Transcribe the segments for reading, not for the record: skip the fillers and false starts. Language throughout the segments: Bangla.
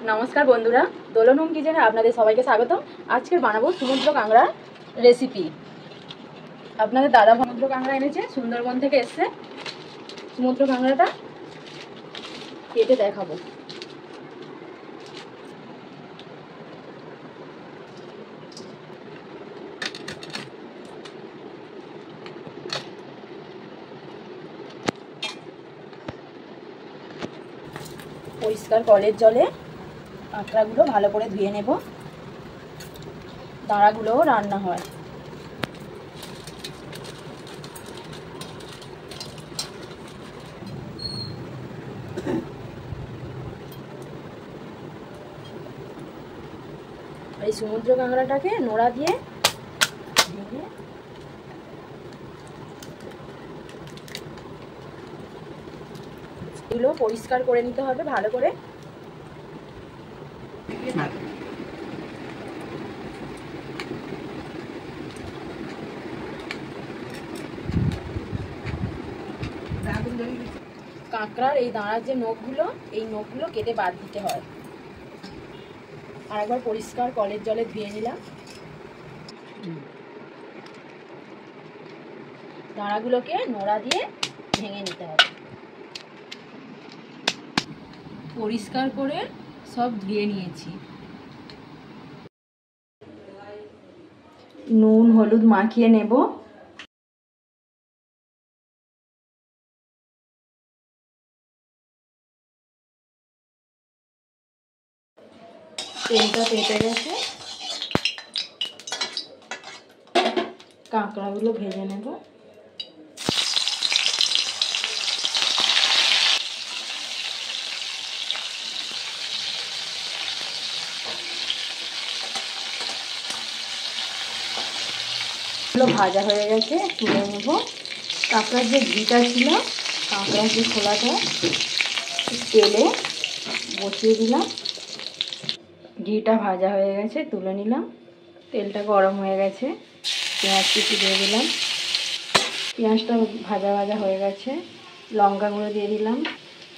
नमस्कार बंधुरा दोलन होम किचेने आपनादेर सबाइके स्वागतम। आजके बानाबो समुद्र कांगड़ा रेसिपि। आपनादेर दादा समुद्र कांगड़ा एनेছে सुंदरबन থেকে এসেছে। समुद्र कांगड़ाটা কেটে দেখাবো। পরিষ্কার কলের জলে কাঁকড়াগুলো ভালো করে ধুয়ে নেব। দাঁড়াগুলোও রান্না হয়। এই সমুদ্র কাঁকড়াটাকে নোড়া দিয়ে ভেঙে এগুলো পরিষ্কার করে নিতে হবে ভালো করে। কাঁকড়ার এই দাঁড়ার যে নখগুলো এই নখগুলো কেটে বাদ দিতে হয়। আর একবার পরিষ্কার কলের জলে ধুয়ে নিলাম। দাঁড়াগুলোকে নোড়া দিয়ে ভেঙে নিতে হবে। পরিষ্কার করে সব ধুয়ে নিয়েছি। নুন হলুদ মাখিয়ে নেব। তেলটা পেটে গেছে, কাঁকড়াগুলো ভেজে নেব। ভাজা হয়ে গেছে, তুলে নেব। কাঁকড়ার যে ঘিটা ছিল, কাঁকড়ার যে খোলাটা তেলে বসিয়ে দিলাম। ঘিটা ভাজা হয়ে গেছে, তুলে নিলাম। তেলটা গরম হয়ে গেছে, পেঁয়াজ কুচি দিয়ে দিলাম। পেঁয়াজটা ভাজা ভাজা হয়ে গেছে, লঙ্কা গুঁড়ো দিয়ে দিলাম,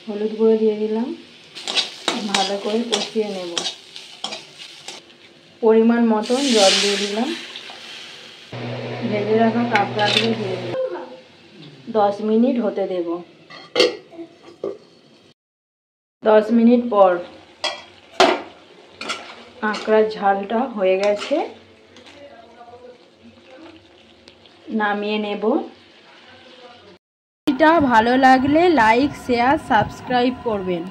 হলুদ গুঁড়ো দিয়ে দিলাম। ভালো করে কষিয়ে নেব। পরিমাণ মতন জল দিয়ে দিলাম। ভেজে রাখা কাঁকড়াগুলো দিয়ে দিলাম। 10 মিনিট হতে দেব। 10 মিনিট পর কাঁকড়ার ঝালটা হয়ে গেছে, নামিয়ে নেব। ভিডিওটা ভালো লাগলে লাইক শেয়ার সাবস্ক্রাইব করবেন।